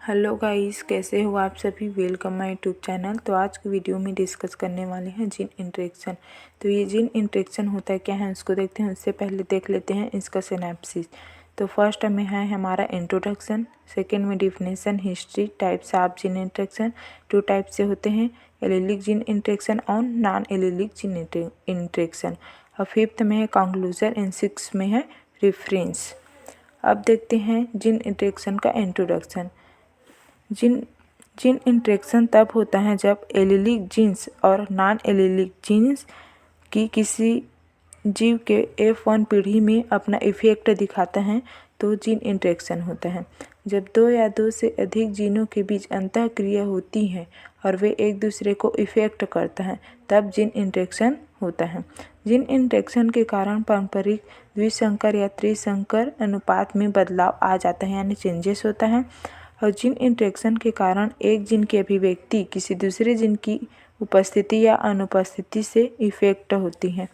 Hello guys, कैसे हो आप सभी। Welcome my YouTube channel. तो आज की वीडियो में डिस्कस करने वाले हैं जीन इंटरेक्शन। तो ये जीन इंटरेक्शन होता है क्या है उसको देखते हैं। उससे पहले देख लेते हैं इसका सिनैप्सिस। तो फर्स्ट में है हमारा इंट्रोडक्शन, सेकंड में definition, history, types of gene interaction. 2 type से होते हैं, एलिलिक जीन इंटरेक्शन और नॉन एलिलिक जीन इंटरेक्शन। और फिफ्थ में है कंक्लूजन एंड 6 में है रेफरेंस। अब देखते हैं जीन इंटरेक्शन का इंट्रोडक्शन। जीन इंटरेक्शन तब होता है जब एलिलिक जीन्स और नॉन एलिलिक जीन्स की किसी जीव के F1 पीढ़ी में अपना इफेक्ट दिखाता है तो जीन इंटरेक्शन होता है। जब 2 या 2 से अधिक जीनों के बीच अंतःक्रिया होती है और वे एक दूसरे को इफेक्ट करता है तब जीन इंटरेक्शन होता है। जीन इंटरेक्शन के कारण पारंपरिक द्विसंकर या त्रिसंकर अनुपात में बदलाव आ जाता है, यानी चेंजेस होता है। और जीन इंटरेक्शन के कारण एक जीन की अभिव्यक्ति किसी दूसरे जीन की उपस्थिति या अनुपस्थिति से इफेक्ट होती है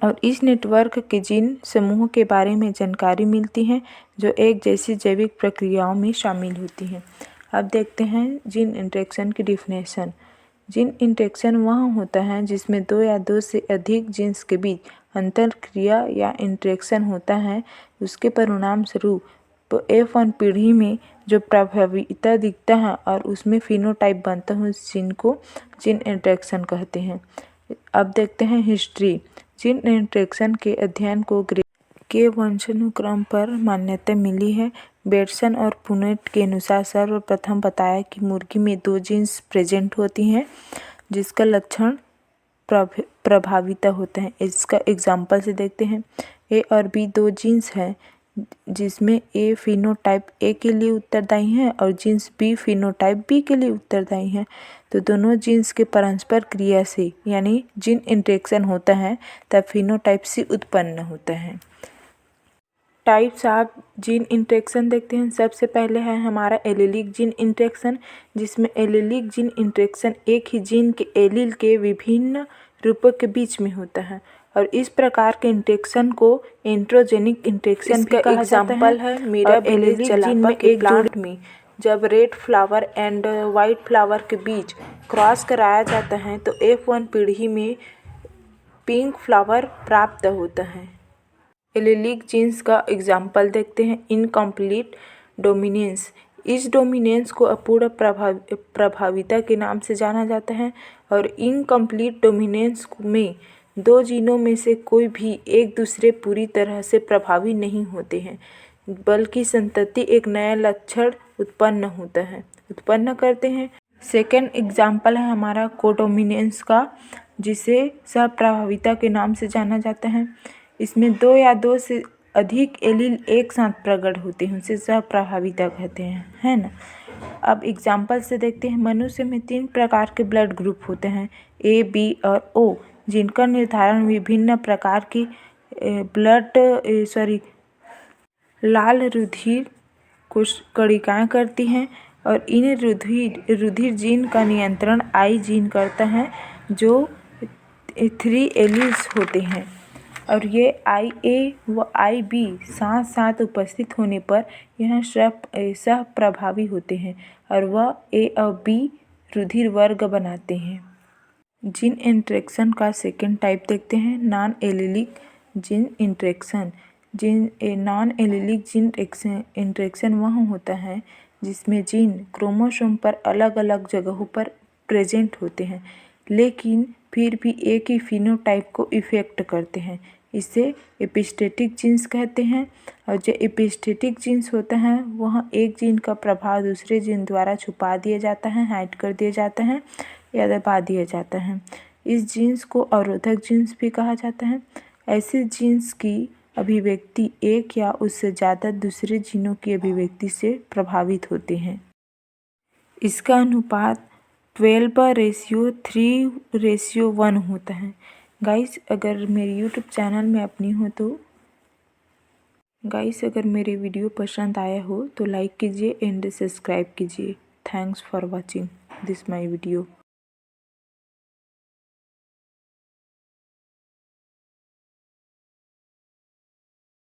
और इस नेटवर्क के जीन समूह के बारे में जानकारी मिलती है जो एक जैसी जैविक प्रक्रियाओं में शामिल होती हैं। अब देखते हैं जीन इंटरेक्शन की डिफिनेशन। जीन इंटरेक्शन वह होता है जिसमें 2 या 2 से अधिक जीन्स के बीच अंतरक्रिया या इंटरेक्शन होता है। उसके परिणाम स्वरूप F1 पीढ़ी में जो प्रभाविता दिखता है और उसमें फिनोटाइप बनता है उस जीन को जीन इंटरेक्शन कहते हैं। अब देखते हैं हिस्ट्री। जीन इंटरेक्शन के अध्ययन को के वंशानुक्रम पर मान्यता मिली है। बेटसन और पुनेट के अनुसार सर्वप्रथम बताया कि मुर्गी में 2 जीन्स प्रेजेंट होती हैं जिसका लक्षण प्रभाविता होता है। इसका एग्जाम्पल से देखते हैं। ए और बी 2 जीन्स हैं जिसमें ए फिनोटाइप ए के लिए उत्तरदायी है और जीन्स बी फिनोटाइप बी के लिए उत्तरदायी है। तो दोनों जीन्स के परस्पर क्रिया से यानी जीन इंटरेक्शन होता है तब फिनोटाइप सी उत्पन्न होता है। टाइप्स ऑफ जीन इंटरेक्शन देखते हैं। सबसे पहले है हमारा एलिलिक जीन इंटरेक्शन, जिसमें एलिलिक जीन इंटरेक्शन एक ही जीन के एलील के विभिन्न रूपों के बीच में होता है और इस प्रकार के इंटरेक्शन को एंड्रोजेनिक इंटरेक्शन भी कहा जाता है। मेरा एलिलिक जीन में एक प्लांट में जब red flower and white flower के बीच क्रॉस कराया जाता है तो F1 पीढ़ी में पिंक फ्लावर प्राप्त होता है। एलिलिक जीन्स का एग्जाम्पल देखते हैं। इनकम्प्लीट डोमिनेंस, इस डोमिनेंस को अपूर्ण प्रभाविता के नाम से जाना जाता है और इनकम्प्लीट डोमिनेंस में 2 जीनों में से कोई भी एक दूसरे पूरी तरह से प्रभावी नहीं होते हैं बल्कि संतति एक नया लक्षण उत्पन्न करते हैं। सेकेंड एग्जाम्पल है हमारा कोडोमिनेंस का, जिसे सहप्रभाविता के नाम से जाना जाता है। इसमें 2 या 2 से अधिक एलील एक साथ प्रकट होते हैं, उसे सहप्रभाविता कहते हैं, है ना। अब एग्जाम्पल से देखते हैं। मनुष्य में 3 प्रकार के ब्लड ग्रुप होते हैं, ए, बी और ओ, जिनका निर्धारण विभिन्न प्रकार की लाल रुधिर कोशिकाएं करती हैं और इन रुधिर जीन का नियंत्रण आई जीन करता है जो 3 एलील्स होते हैं और ये IA व IB साथ साथ उपस्थित होने पर यह सह प्रभावी होते हैं और वह A और B रुधिर वर्ग बनाते हैं। जीन इंटरेक्शन का सेकेंड टाइप देखते हैं, non allylic gene interaction. Non allylic gene interaction वह होता है जिसमें जीन क्रोमोसोम पर अलग अलग जगहों पर प्रेजेंट होते हैं लेकिन फिर भी एक ही फिनोटाइप को इफेक्ट करते हैं। इसे एपिस्टेटिक जीन्स कहते हैं और जो एपिस्टेटिक जीन्स होता है वह एक जीन का प्रभाव दूसरे जीन द्वारा छुपा दिया जाता है, हाइड कर दिया जाता है या दबा दिया जाता है। इस जीन्स को अवरोधक जीन्स भी कहा जाता है। ऐसे जीन्स की अभिव्यक्ति एक या उससे ज़्यादा दूसरे जीनों की अभिव्यक्ति से प्रभावित होते हैं। इसका अनुपात 12:3:1 होता है। गाइस, अगर मेरे यूट्यूब चैनल में अपनी हो तो अगर मेरे वीडियो पसंद आया हो तो लाइक कीजिए एंड सब्सक्राइब कीजिए। Thanks for watching this my video.